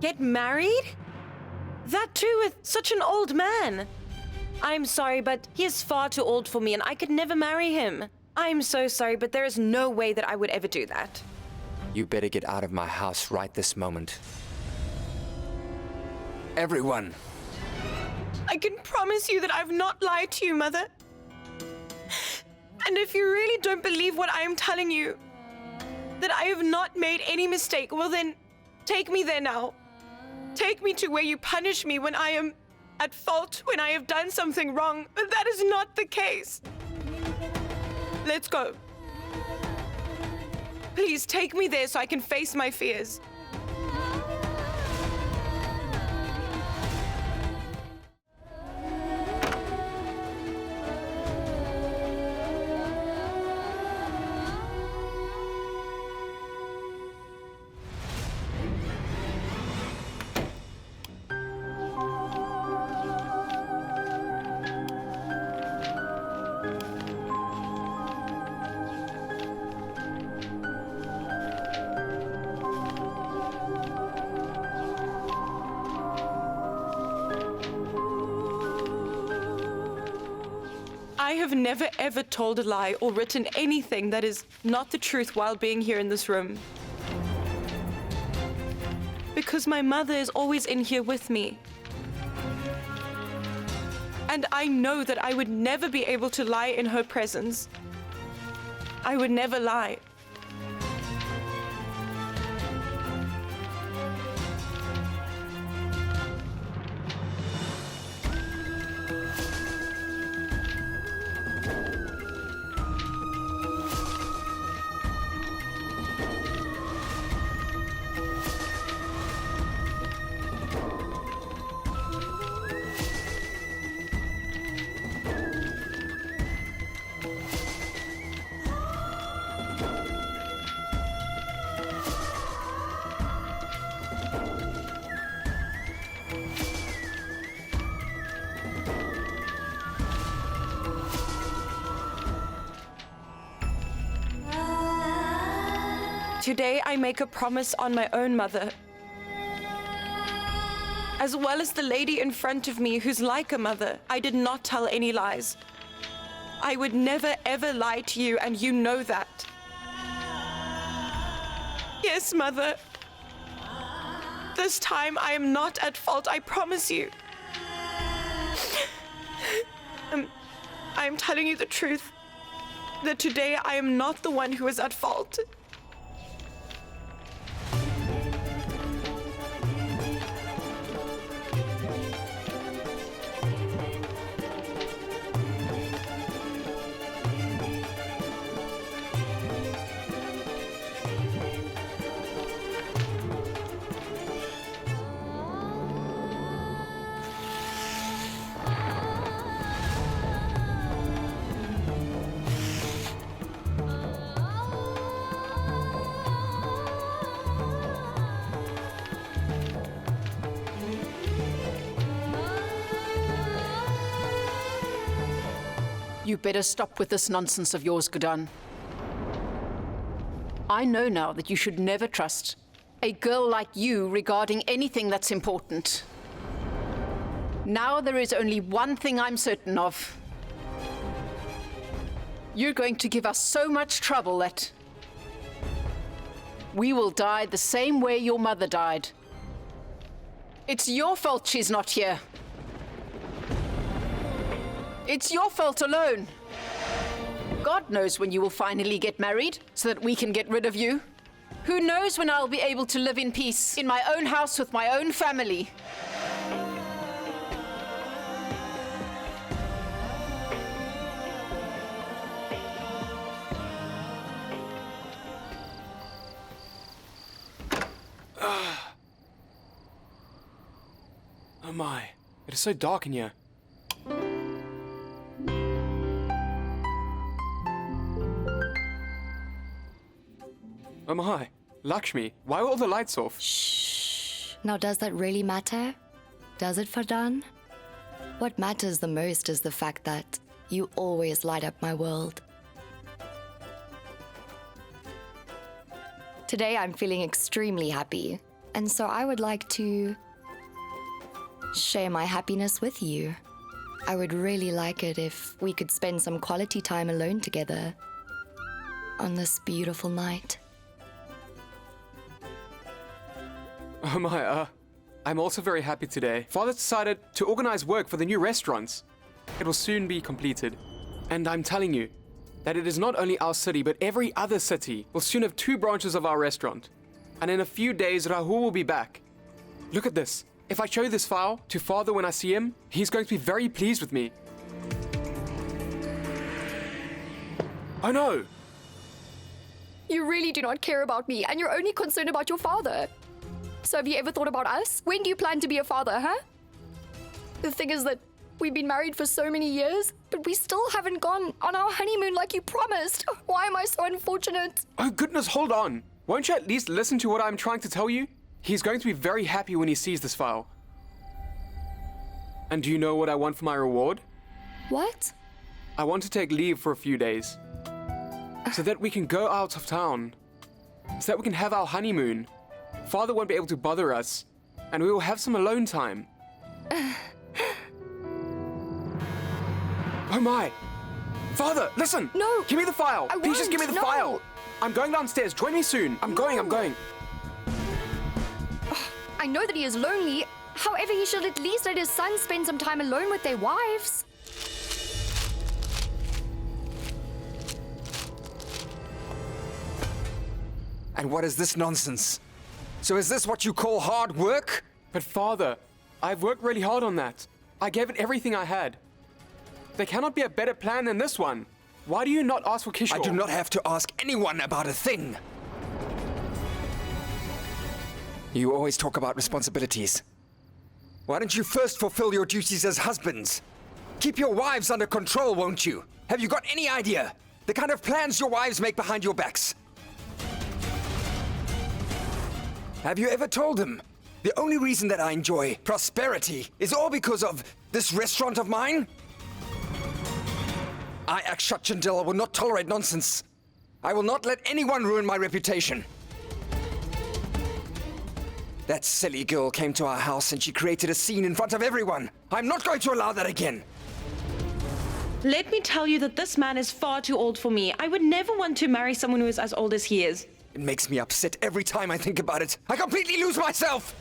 Get married? That too with such an old man. I'm sorry, but he is far too old for me and I could never marry him. I'm so sorry, but there is no way that I would ever do that. You better get out of my house right this moment. Everyone! I can promise you that I've not lied to you, Mother. And if you really don't believe what I am telling you, that I have not made any mistake, well then, take me there now. Take me to where you punish me when I am at fault, when I have done something wrong. But that is not the case. Let's go. Please take me there so I can face my fears. I have never ever told a lie or written anything that is not the truth while being here in this room. Because my mother is always in here with me. And I know that I would never be able to lie in her presence. I would never lie. Today I make a promise on my own mother, as well as the lady in front of me who's like a mother. I did not tell any lies. I would never ever lie to you, and you know that. Yes, Mother. This time I am not at fault, I promise you. I'm telling you the truth, that today I am not the one who is at fault. You better stop with this nonsense of yours, Gudan. I know now that you should never trust a girl like you regarding anything that's important. Now there is only one thing I'm certain of. You're going to give us so much trouble that we will die the same way your mother died. It's your fault she's not here. It's your fault alone. God knows when you will finally get married, so that we can get rid of you. Who knows when I'll be able to live in peace, in my own house with my own family. Oh my, it is so dark in here. Oh my, Lakshmi, why were all the lights off? Shh. Now, does that really matter? Does it, Fardan? What matters the most is the fact that you always light up my world. Today, I'm feeling extremely happy. And so I would like to share my happiness with you. I would really like it if we could spend some quality time alone together on this beautiful night. Oh my, I'm also very happy today. Father decided to organize work for the new restaurants. It will soon be completed. And I'm telling you that it is not only our city, but every other city will soon have 2 branches of our restaurant. And in a few days, Rahul will be back. Look at this. If I show this file to Father when I see him, he's going to be very pleased with me. Oh no! You really do not care about me, and you're only concerned about your father. So have you ever thought about us? When do you plan to be a father, huh? The thing is that we've been married for so many years, but we still haven't gone on our honeymoon like you promised. Why am I so unfortunate? Oh goodness, hold on. Won't you at least listen to what I'm trying to tell you? He's going to be very happy when he sees this file. And do you know what I want for my reward? What? I want to take leave for a few days. So that we can go out of town. So that we can have our honeymoon. Father won't be able to bother us. And we will have some alone time. Oh my! Father, listen! No! Give me the file! I Please just give me the won't, no. file! I'm going downstairs. Join me soon. I'm going. I know that he is lonely. However, he should at least let his sons spend some time alone with their wives. And what is this nonsense? So is this what you call hard work? But Father, I've worked really hard on that. I gave it everything I had. There cannot be a better plan than this one. Why do you not ask for Kishore? I do not have to ask anyone about a thing. You always talk about responsibilities. Why don't you first fulfill your duties as husbands? Keep your wives under control, won't you? Have you got any idea? The kind of plans your wives make behind your backs? Have you ever told them the only reason that I enjoy prosperity is all because of this restaurant of mine? I, Akshat Chandela, will not tolerate nonsense. I will not let anyone ruin my reputation. That silly girl came to our house and she created a scene in front of everyone. I'm not going to allow that again. Let me tell you that this man is far too old for me. I would never want to marry someone who is as old as he is. It makes me upset every time I think about it. I completely lose myself!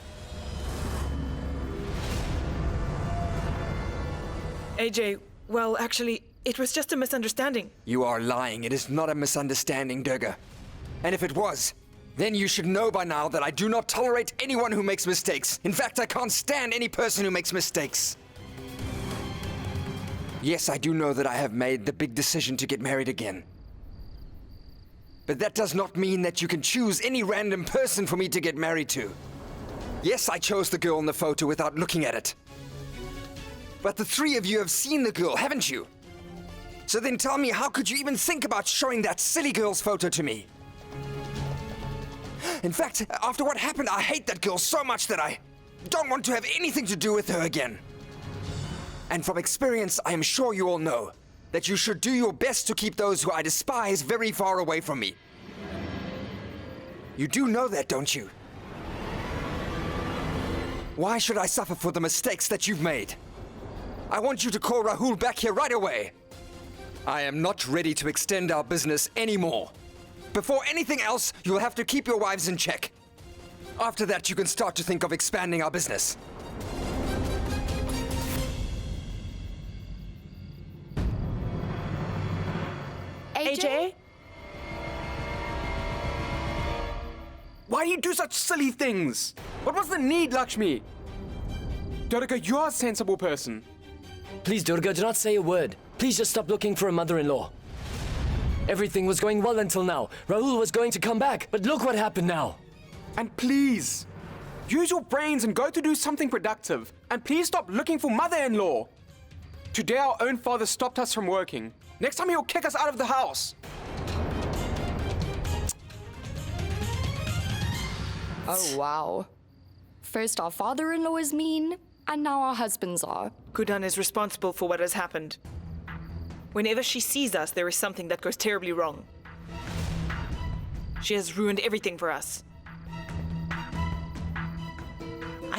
AJ, well, actually, it was just a misunderstanding. You are lying. It is not a misunderstanding, Durga. And if it was, then you should know by now that I do not tolerate anyone who makes mistakes. In fact, I can't stand any person who makes mistakes. Yes, I do know that I have made the big decision to get married again. But that does not mean that you can choose any random person for me to get married to. Yes, I chose the girl in the photo without looking at it. But the 3 of you have seen the girl, haven't you? So then tell me, how could you even think about showing that silly girl's photo to me? In fact, after what happened, I hate that girl so much that I don't want to have anything to do with her again. And from experience, I am sure you all know that you should do your best to keep those who I despise very far away from me. You do know that, don't you? Why should I suffer for the mistakes that you've made? I want you to call Rahul back here right away. I am not ready to extend our business anymore. Before anything else, you'll have to keep your wives in check. After that, you can start to think of expanding our business. AJ? Why do you do such silly things? What was the need, Lakshmi? Durga, you are a sensible person. Please, Durga, do not say a word. Please just stop looking for a mother-in-law. Everything was going well until now. Rahul was going to come back, but look what happened now. And please, use your brains and go to do something productive. And please stop looking for mother-in-law. Today our own father stopped us from working. Next time he'll kick us out of the house. Oh, wow. First our father-in-law is mean, and now our husbands are. Kudan is responsible for what has happened. Whenever she sees us, there is something that goes terribly wrong. She has ruined everything for us.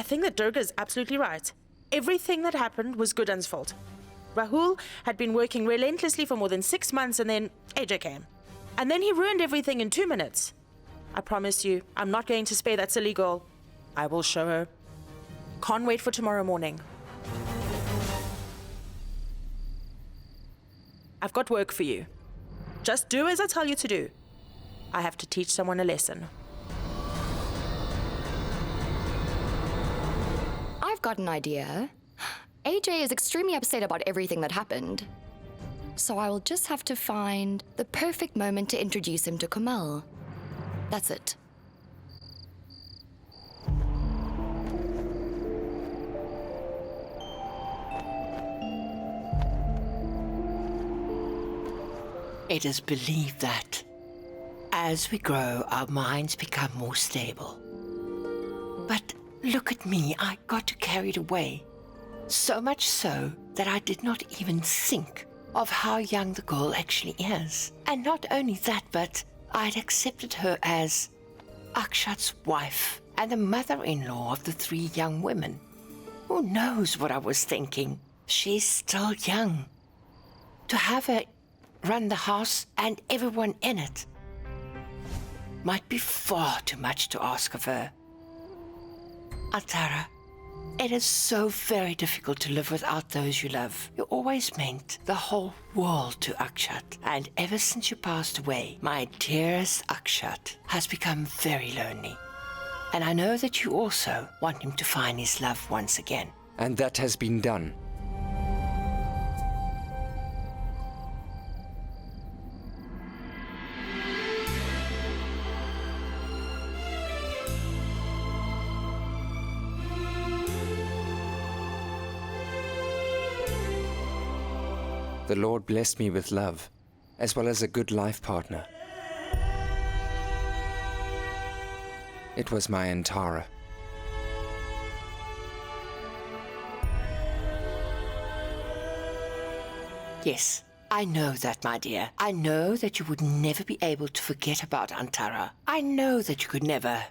I think that Durga is absolutely right. Everything that happened was Goodan's fault. Rahul had been working relentlessly for more than 6 months and then AJ came. And then he ruined everything in 2 minutes. I promise you, I'm not going to spare that silly girl. I will show her. Can't wait for tomorrow morning. I've got work for you. Just do as I tell you to do. I have to teach someone a lesson. I've got an idea. AJ is extremely upset about everything that happened. So I will just have to find the perfect moment to introduce him to Kamal. That's it. It is believed that as we grow, our minds become more stable. But look at me, I got carried away. So much so that I did not even think of how young the girl actually is. And not only that, but I'd accepted her as Akshat's wife and the mother-in-law of the 3 young women. Who knows what I was thinking? She's still young. To have her run the house and everyone in it might be far too much to ask of her. Antara, it is so very difficult to live without those you love. You always meant the whole world to Akshat. And ever since you passed away, my dearest Akshat has become very lonely. And I know that you also want him to find his love once again. And that has been done. The Lord blessed me with love, as well as a good life partner. It was my Antara. Yes, I know that, my dear. I know that you would never be able to forget about Antara. I know that you could never.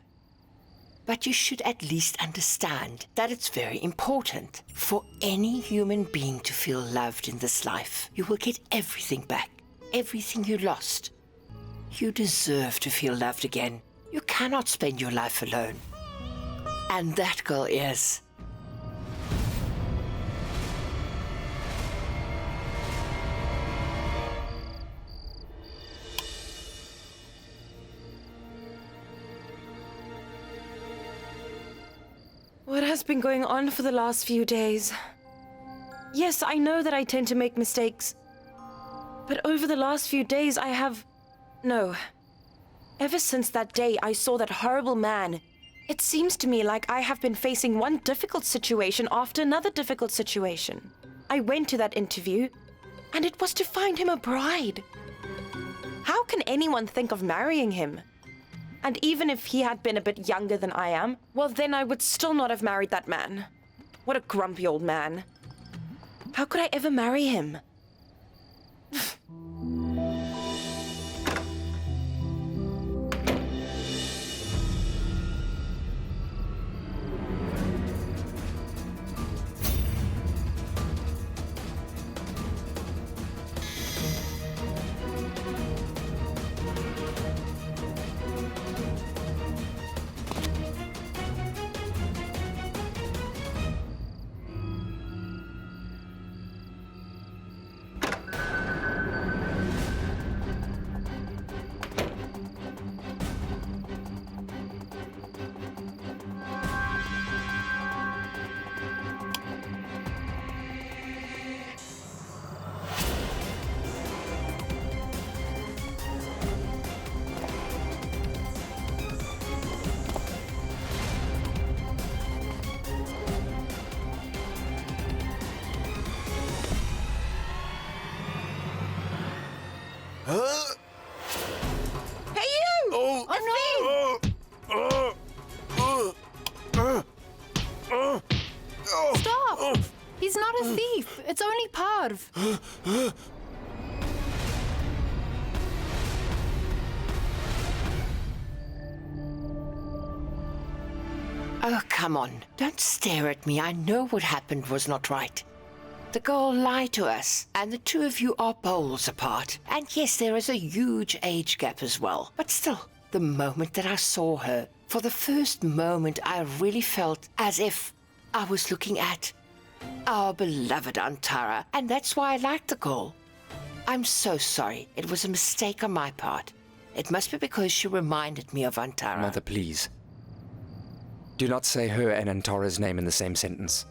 But you should at least understand that it's very important for any human being to feel loved in this life. You will get everything back, everything you lost. You deserve to feel loved again. You cannot spend your life alone. And that girl is. What has been going on for the last few days? Yes, I know that I tend to make mistakes. But over the last few days, I have... No. Ever since that day I saw that horrible man, it seems to me like I have been facing one difficult situation after another difficult situation. I went to that interview, and it was to find him a bride. How can anyone think of marrying him? And even if he had been a bit younger than I am, well, then I would still not have married that man. What a grumpy old man. How could I ever marry him? Hey, you! Oh no! Stop! He's not a thief. It's only Parv. Oh, come on. Don't stare at me. I know what happened was not right. The girl lied to us, and the two of you are poles apart. And yes, there is a huge age gap as well. But still, the moment that I saw her, for the first moment, I really felt as if I was looking at our beloved Antara, and that's why I liked the girl. I'm so sorry. It was a mistake on my part. It must be because she reminded me of Antara. Mother, please. Do not say her and Antara's name in the same sentence.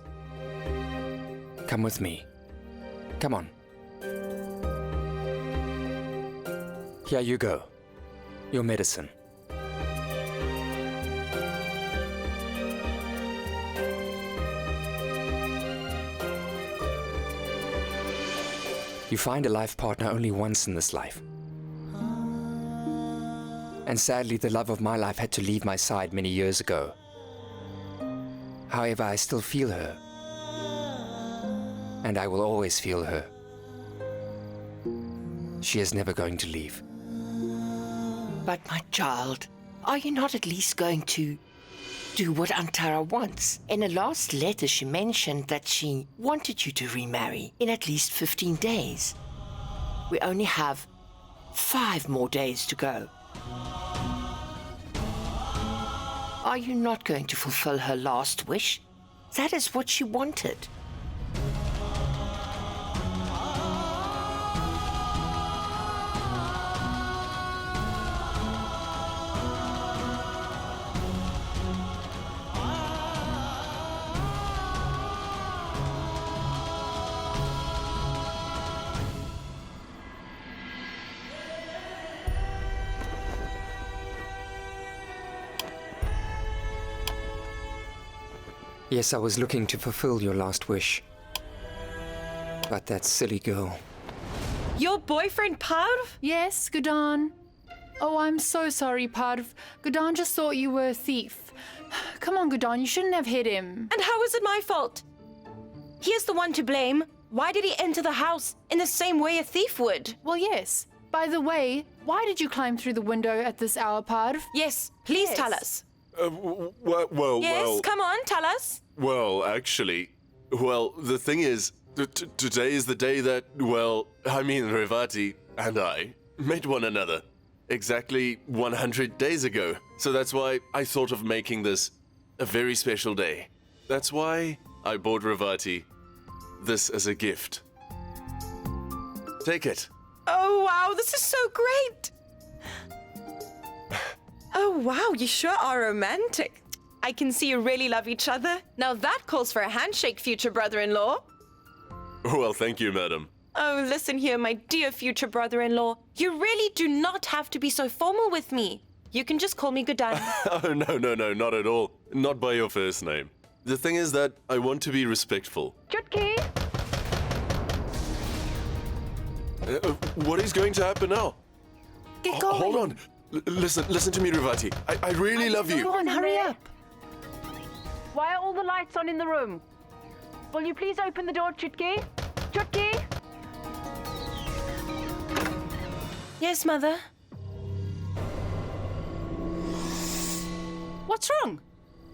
Come with me. Come on. Here you go. Your medicine. You find a life partner only once in this life. And sadly, the love of my life had to leave my side many years ago. However, I still feel her. And I will always feel her. She is never going to leave. But my child, are you not at least going to do what Antara wants? In a last letter, she mentioned that she wanted you to remarry in at least 15 days. We only have 5 more days to go. Are you not going to fulfill her last wish? That is what she wanted. Yes, I was looking to fulfill your last wish. But that silly girl. Your boyfriend, Parv? Yes, Gudan. Oh, I'm so sorry, Parv. Gudan just thought you were a thief. Come on, Gudan, you shouldn't have hit him. And how is it my fault? He is the one to blame. Why did he enter the house in the same way a thief would? Well, yes. By the way, why did you climb through the window at this hour, Parv? Yes, please Yes. tell us. Well, Yes, come on, tell us. well, actually, the thing is, today is the day that, Revati and I met one another. Exactly 100 days ago. So that's why I thought of making this a very special day. That's why I bought Revati this as a gift. Take it. Oh, wow, this is so great. Oh, wow, you sure are romantic. I can see you really love each other. Now that calls for a handshake, future brother-in-law. Well, thank you, madam. Oh, listen here, my dear future brother-in-law. You really do not have to be so formal with me. You can just call me Gudan. Oh, no, not at all. Not by your first name. The thing is that I want to be respectful. Chutki! What is going to happen now? Get going. Hold on. Listen to me, Revati. I really love you. Go on, hurry up. Why are all the lights on in the room? Will you please open the door, Chutki? Chutki? Yes, Mother? What's wrong?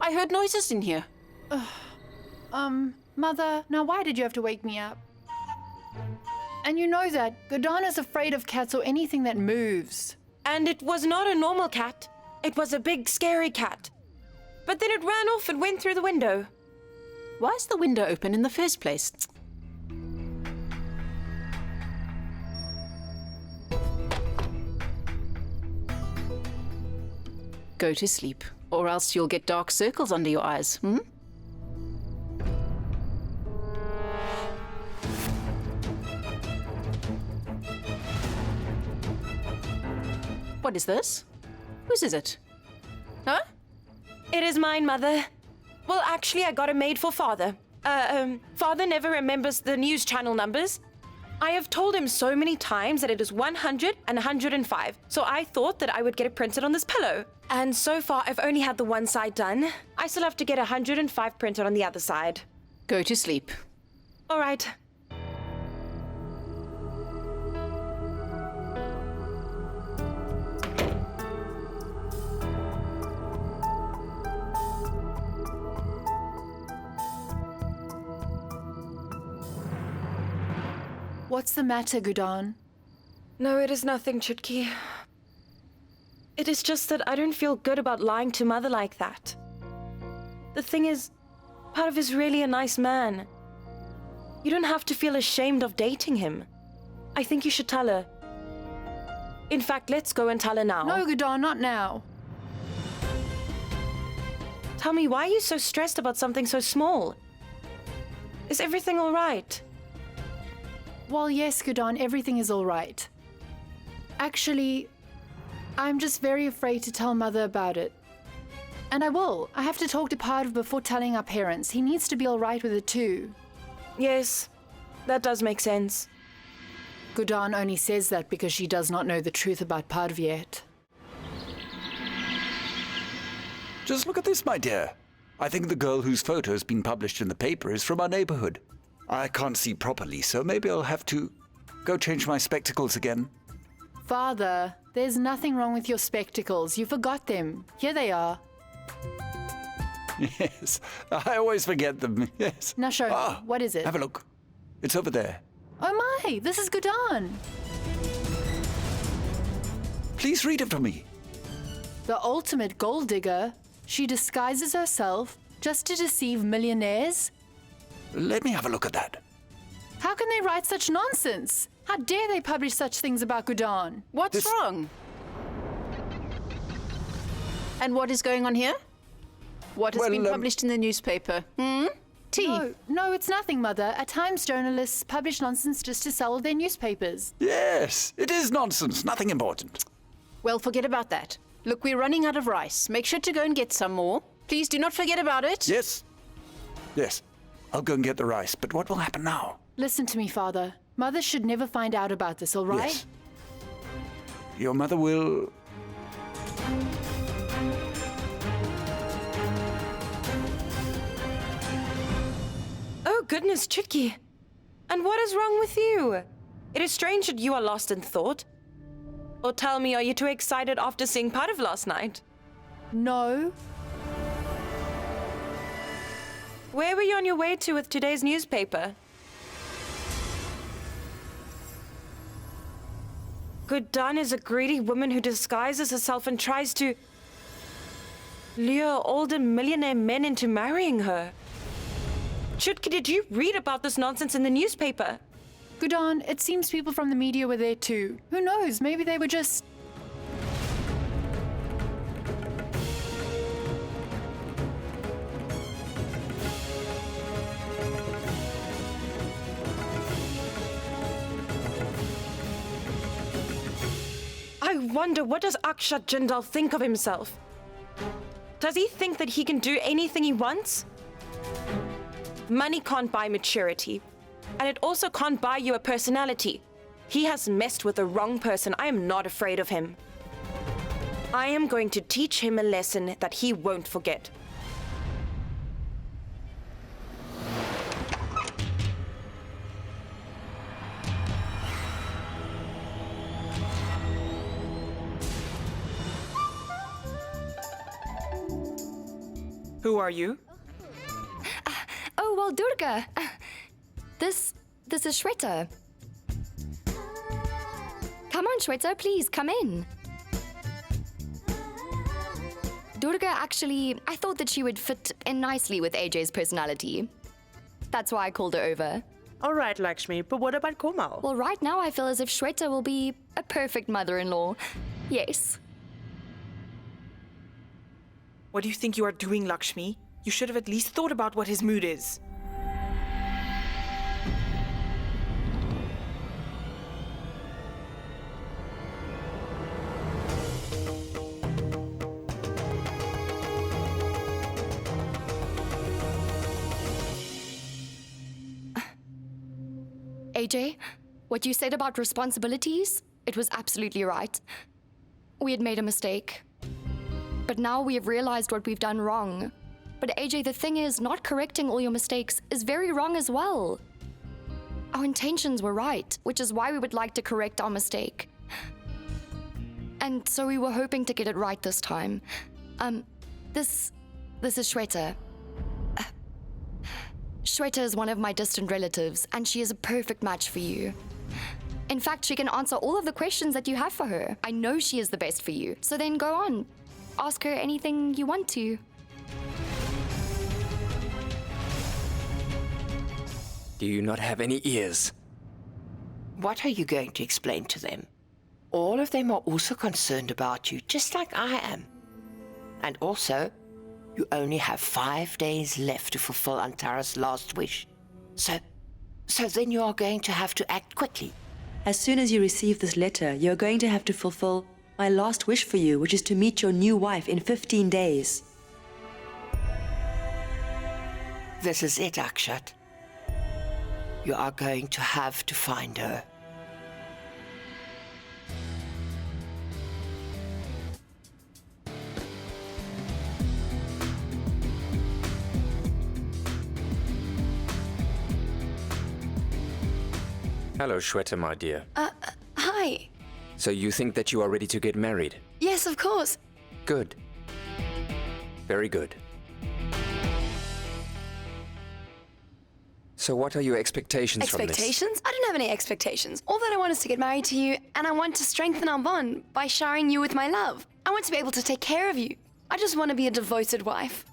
I heard noises in here. Mother, now why did you have to wake me up? And you know that Gudan is afraid of cats or anything that moves. And it was not a normal cat. It was a big, scary cat. But then it ran off and went through the window. Why is the window open in the first place? Go to sleep, or else you'll get dark circles under your eyes, What is this? Whose is it? Huh? It is mine, Mother. Well, actually, I got it made for Father. Father never remembers the news channel numbers. I have told him so many times that it is 100 and 105, so I thought that I would get it printed on this pillow. And so far, I've only had the one side done. I still have to get 105 printed on the other side. Go to sleep. All right. What's the matter, Gudan? No, it is nothing, Chutki. It is just that I don't feel good about lying to Mother like that. The thing is, Parv is really a nice man. You don't have to feel ashamed of dating him. I think you should tell her. In fact, let's go and tell her now. No, Gudan, not now. Tell me, why are you so stressed about something so small? Is everything all right? Well, yes, Gudan, everything is all right. Actually, I'm just very afraid to tell Mother about it. And I will. I have to talk to Parv before telling our parents. He needs to be all right with it too. Yes, that does make sense. Gudan only says that because she does not know the truth about Parv yet. Just look at this, my dear. I think the girl whose photo has been published in the paper is from our neighborhood. I can't see properly, so maybe I'll have to go change my spectacles again. Father, there's nothing wrong with your spectacles. You forgot them. Here they are. Yes, I always forget them, yes. Now show me. What is it? Have a look. It's over there. Oh my, this is Gudan. Please read it for me. The ultimate gold digger. She disguises herself just to deceive millionaires. Let me have a look at that. How can they write such nonsense? How dare they publish such things about Gudan? What's wrong? And what is going on here? What has been published in the newspaper? Tea? No, it's nothing, Mother. At times, journalists publish nonsense just to sell their newspapers. Yes, it is nonsense. Nothing important. Well, forget about that. Look, we're running out of rice. Make sure to go and get some more. Please do not forget about it. Yes. Yes. I'll go and get the rice. But what will happen now? Listen to me, Father. Mother should never find out about this, all right? Yes. Your mother will... Oh, goodness, Chutki. And what is wrong with you? It is strange that you are lost in thought. Or tell me, are you too excited after seeing Parv last night? No. Where were you on your way to with today's newspaper? Gudan is a greedy woman who disguises herself and tries to lure older millionaire men into marrying her. Chutki, did you read about this nonsense in the newspaper? Gudan, it seems people from the media were there too. Who knows? Maybe they were just... I wonder, what does Akshat Jindal think of himself? Does he think that he can do anything he wants? Money can't buy maturity. And it also can't buy you a personality. He has messed with the wrong person. I am not afraid of him. I am going to teach him a lesson that he won't forget. Who are you? Oh, well, Durga. This is Shweta. Come on, Shweta, please, come in. Durga, actually, I thought that she would fit in nicely with AJ's personality. That's why I called her over. All right, Lakshmi, but what about Komal? Well, right now I feel as if Shweta will be a perfect mother-in-law. Yes. What do you think you are doing, Lakshmi? You should have at least thought about what his mood is. AJ, what you said about responsibilities, it was absolutely right. We had made a mistake. But now we have realized what we've done wrong. But AJ, the thing is, not correcting all your mistakes is very wrong as well. Our intentions were right, which is why we would like to correct our mistake. And so we were hoping to get it right this time. This is Shweta. Shweta is one of my distant relatives, and she is a perfect match for you. In fact, she can answer all of the questions that you have for her. I know she is the best for you. So then go on. Ask her anything you want to. Do you not have any ears? What are you going to explain to them? All of them are also concerned about you, just like I am. And also, you only have 5 days left to fulfill Antara's last wish. So then you are going to have to act quickly. As soon as you receive this letter, you're going to have to fulfill my last wish for you, which is to meet your new wife in 15 days. This is it, Akshat. You are going to have to find her. Hello, Shweta, my dear. Hi. So you think that you are ready to get married? Yes, of course. Good. Very good. So what are your expectations from this? Expectations? I don't have any expectations. All that I want is to get married to you, and I want to strengthen our bond by showering you with my love. I want to be able to take care of you. I just want to be a devoted wife.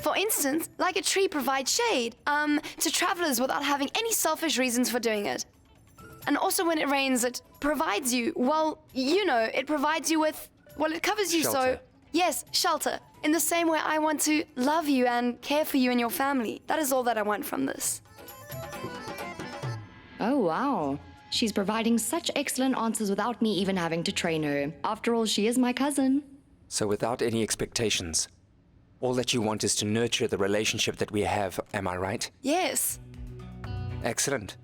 For instance, like a tree provides shade, to travelers without having any selfish reasons for doing it. And also when it rains, it provides you, well, you know, it provides you with, well, it covers you Shelter. so... Yes, shelter. In the same way I want to love you and care for you and your family. That is all that I want from this. Oh, wow. She's providing such excellent answers without me even having to train her. After all, she is my cousin. So without any expectations, all that you want is to nurture the relationship that we have, am I right? Yes. Excellent.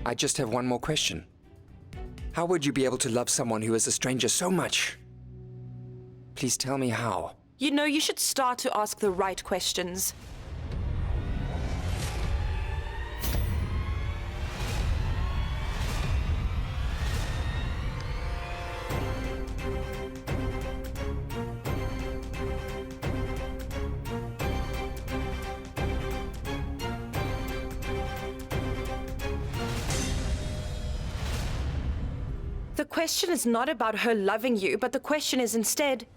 I just have one more question. How would you be able to love someone who is a stranger so much? Please tell me how. You know, you should start to ask the right questions. The question is not about her loving you, but the question is instead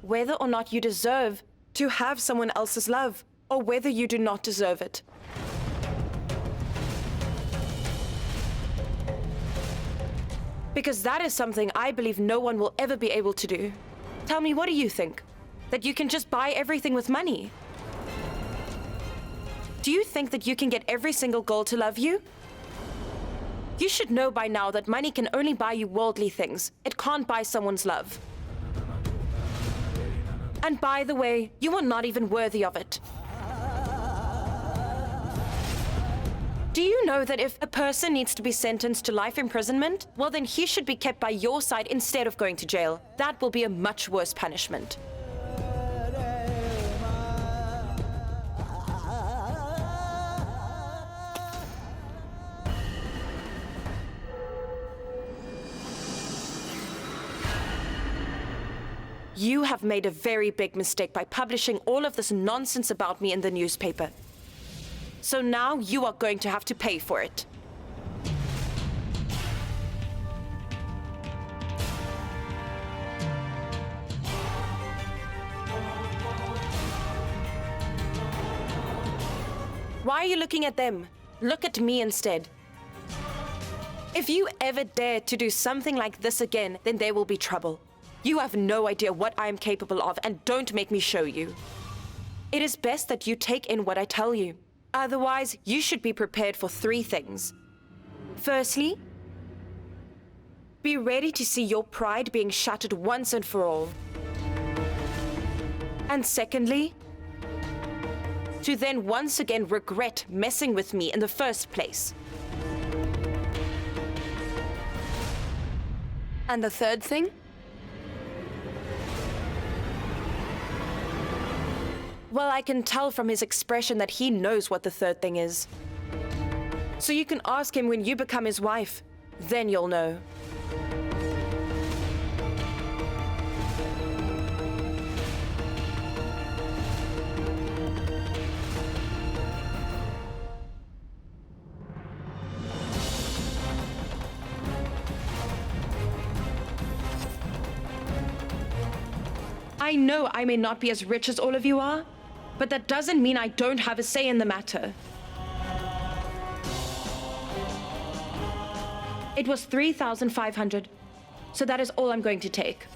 whether or not you deserve to have someone else's love, or whether you do not deserve it. Because that is something I believe no one will ever be able to do. Tell me, what do you think? That you can just buy everything with money? Do you think that you can get every single girl to love you? You should know by now that money can only buy you worldly things. It can't buy someone's love. And by the way, you are not even worthy of it. Do you know that if a person needs to be sentenced to life imprisonment, well then he should be kept by your side instead of going to jail. That will be a much worse punishment. You have made a very big mistake by publishing all of this nonsense about me in the newspaper. So now you are going to have to pay for it. Why are you looking at them? Look at me instead. If you ever dare to do something like this again, then there will be trouble. You have no idea what I am capable of, and don't make me show you. It is best that you take in what I tell you. Otherwise, you should be prepared for 3 things. Firstly, be ready to see your pride being shattered once and for all. And secondly, to then once again regret messing with me in the first place. And the third thing? Well, I can tell from his expression that he knows what the third thing is. So you can ask him when you become his wife. Then you'll know. I know I may not be as rich as all of you are, but that doesn't mean I don't have a say in the matter. It was 3,500, so that is all I'm going to take.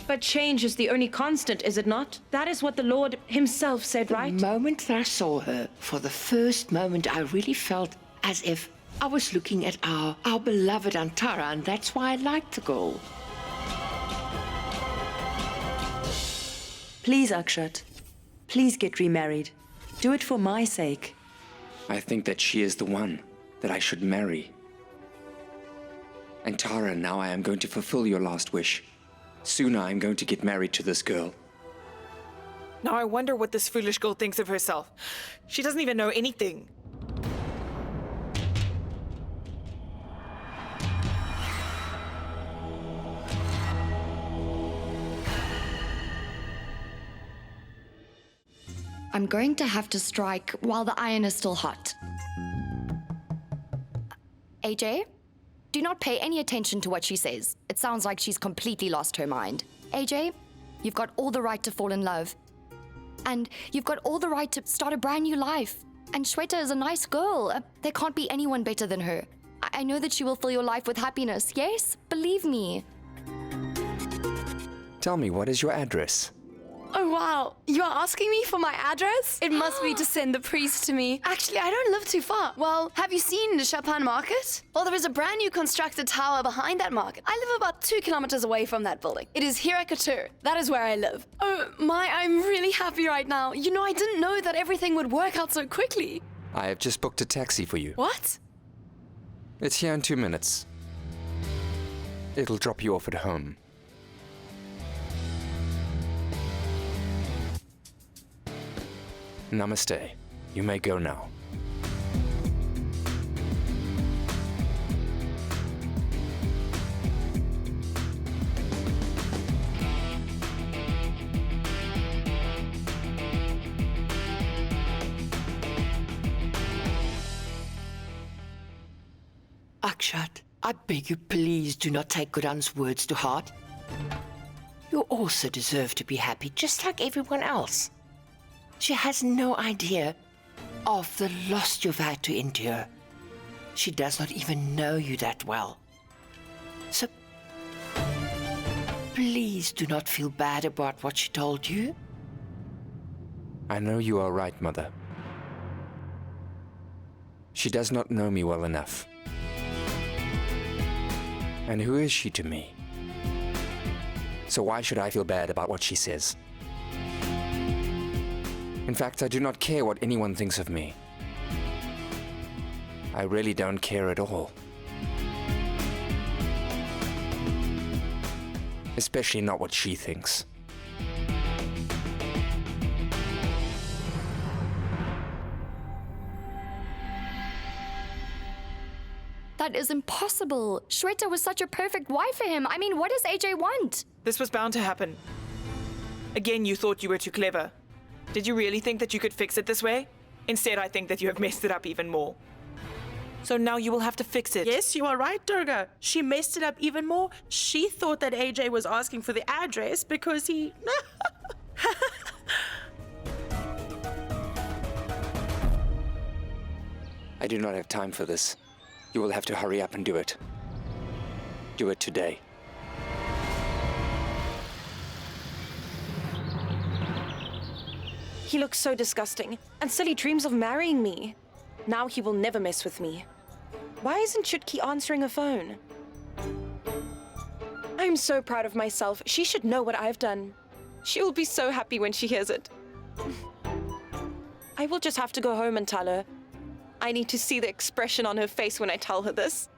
But change is the only constant, is it not? That is what the Lord himself said, right? The moment that I saw her, for the first moment, I really felt as if I was looking at our beloved Antara, and that's why I liked the girl. Please, Akshat. Please get remarried. Do it for my sake. I think that she is the one that I should marry. And Tara, now I am going to fulfill your last wish. Soon I am going to get married to this girl. Now I wonder what this foolish girl thinks of herself. She doesn't even know anything. I'm going to have to strike while the iron is still hot. AJ, do not pay any attention to what she says. It sounds like she's completely lost her mind. AJ, you've got all the right to fall in love. And you've got all the right to start a brand new life. And Shweta is a nice girl. There can't be anyone better than her. I know that she will fill your life with happiness. Yes, believe me. Tell me, what is your address? Oh, wow. You are asking me for my address? It must be to send the priest to me. Actually, I don't live too far. Well, have you seen the Chapin market? Well, there is a brand new constructed tower behind that market. I live about 2 kilometers away from that building. It is Hirakatur. That is where I live. Oh, I'm really happy right now. You know, I didn't know that everything would work out so quickly. I have just booked a taxi for you. What? It's here in 2 minutes. It'll drop you off at home. Namaste. You may go now. Akshat, I beg you, please do not take Gudan's words to heart. You also deserve to be happy, just like everyone else. She has no idea of the loss you've had to endure. She does not even know you that well. So, please do not feel bad about what she told you. I know you are right, Mother. She does not know me well enough. And who is she to me? So why should I feel bad about what she says? In fact, I do not care what anyone thinks of me. I really don't care at all. Especially not what she thinks. That is impossible. Shweta was such a perfect wife for him. I mean, what does AJ want? This was bound to happen. Again, you thought you were too clever. Did you really think that you could fix it this way? Instead, I think that you have messed it up even more. So now you will have to fix it. Yes, you are right, Durga. She messed it up even more. She thought that AJ was asking for the address because he... I do not have time for this. You will have to hurry up and do it. Do it today. He looks so disgusting, and still he dreams of marrying me. Now he will never mess with me. Why isn't Chutki answering her phone? I'm so proud of myself. She should know what I've done. She will be so happy when she hears it. I will just have to go home and tell her. I need to see the expression on her face when I tell her this.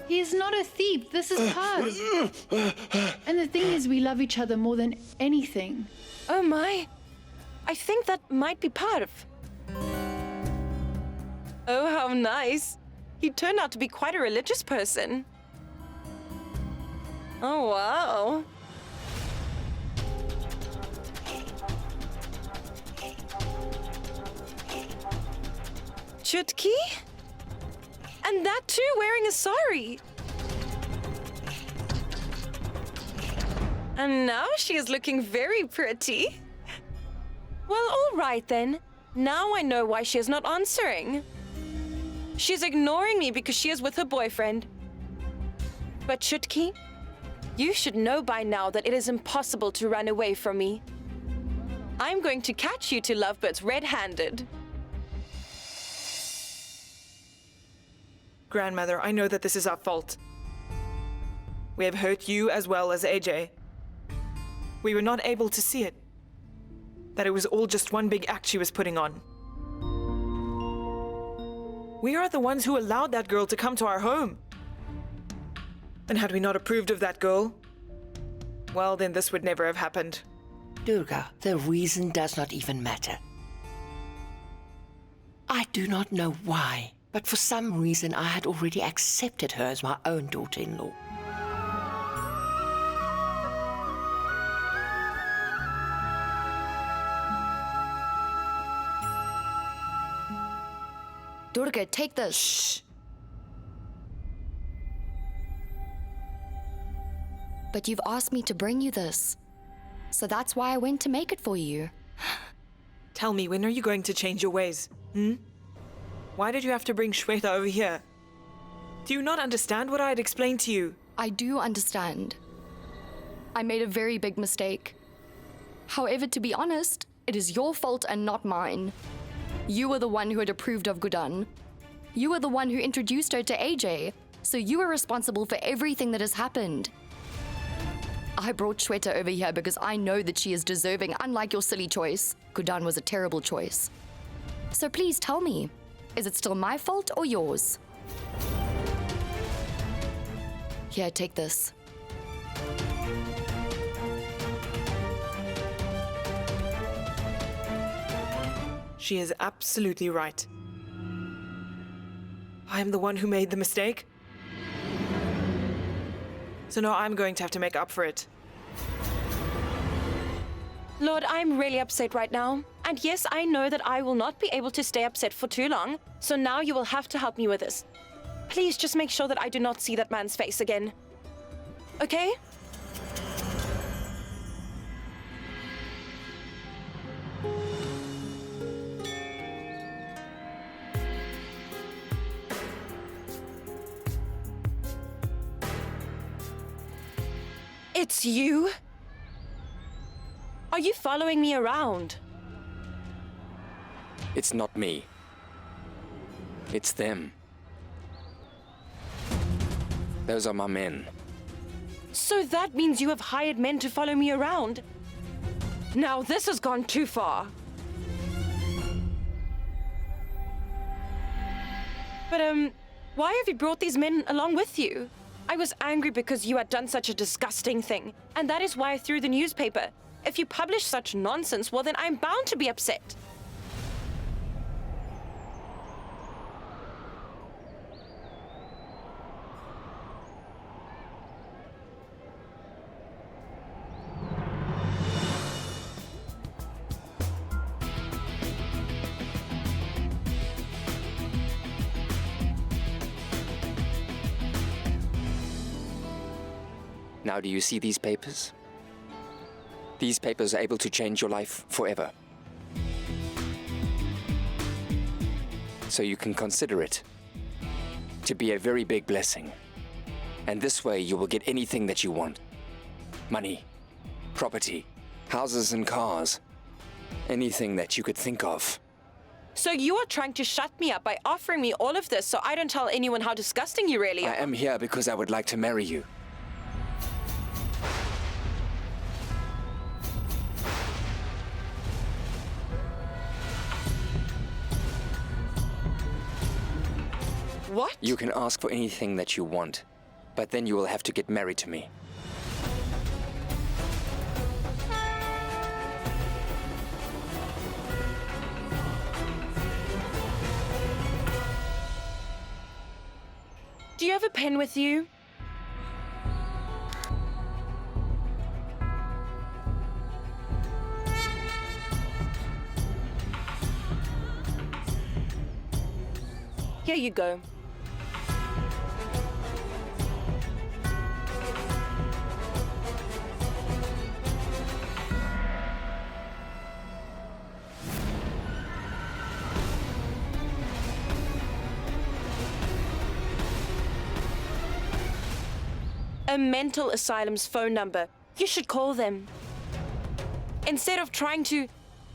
He's not a thief. This is Paz. And the thing is, we love each other more than anything. Oh my. I think that might be Parv. Oh, how nice. He turned out to be quite a religious person. Oh, wow. Chutki? And that too, wearing a sari. And now she is looking very pretty. Well, all right then. Now I know why she is not answering. She's ignoring me because she is with her boyfriend. But Chutki, you should know by now that it is impossible to run away from me. I'm going to catch you two lovebirds red-handed. Grandmother, I know that this is our fault. We have hurt you as well as AJ. We were not able to see it. That it was all just one big act she was putting on. We are the ones who allowed that girl to come to our home. And had we not approved of that girl, well, then this would never have happened. Durga, the reason does not even matter. I do not know why, but for some reason I had already accepted her as my own daughter-in-law. Durga, take this. Shh. But you've asked me to bring you this. So that's why I went to make it for you. Tell me, when are you going to change your ways? Why did you have to bring Shweta over here? Do you not understand what I had explained to you? I do understand. I made a very big mistake. However, to be honest, it is your fault and not mine. You were the one who had approved of Gudan. You were the one who introduced her to AJ, so you are responsible for everything that has happened. I brought Shweta over here because I know that she is deserving, unlike your silly choice. Gudan was a terrible choice. So please tell me, is it still my fault or yours? Here, take this. She is absolutely right. I am the one who made the mistake. So now I'm going to have to make up for it. Lord, I'm really upset right now. And yes, I know that I will not be able to stay upset for too long. So now you will have to help me with this. Please just make sure that I do not see that man's face again. Okay? It's you? Are you following me around? It's not me. It's them. Those are my men. So that means you have hired men to follow me around? Now this has gone too far. But, why have you brought these men along with you? I was angry because you had done such a disgusting thing, and that is why I threw the newspaper. If you publish such nonsense, well then I'm bound to be upset. Now do you see these papers? These papers are able to change your life forever. So you can consider it to be a very big blessing. And this way you will get anything that you want. Money, property, houses and cars. Anything that you could think of. So you are trying to shut me up by offering me all of this so I don't tell anyone how disgusting you really are? I am here because I would like to marry you. What? You can ask for anything that you want, but then you will have to get married to me. Do you have a pen with you? Here you go. a mental asylum's phone number. You should call them. Instead of trying to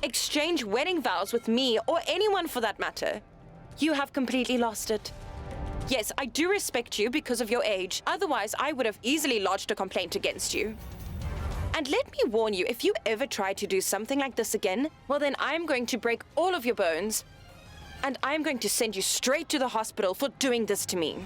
exchange wedding vows with me, or anyone for that matter, you have completely lost it. Yes, I do respect you because of your age. Otherwise, I would have easily lodged a complaint against you. And let me warn you, if you ever try to do something like this again, well then I'm going to break all of your bones, and I'm going to send you straight to the hospital for doing this to me.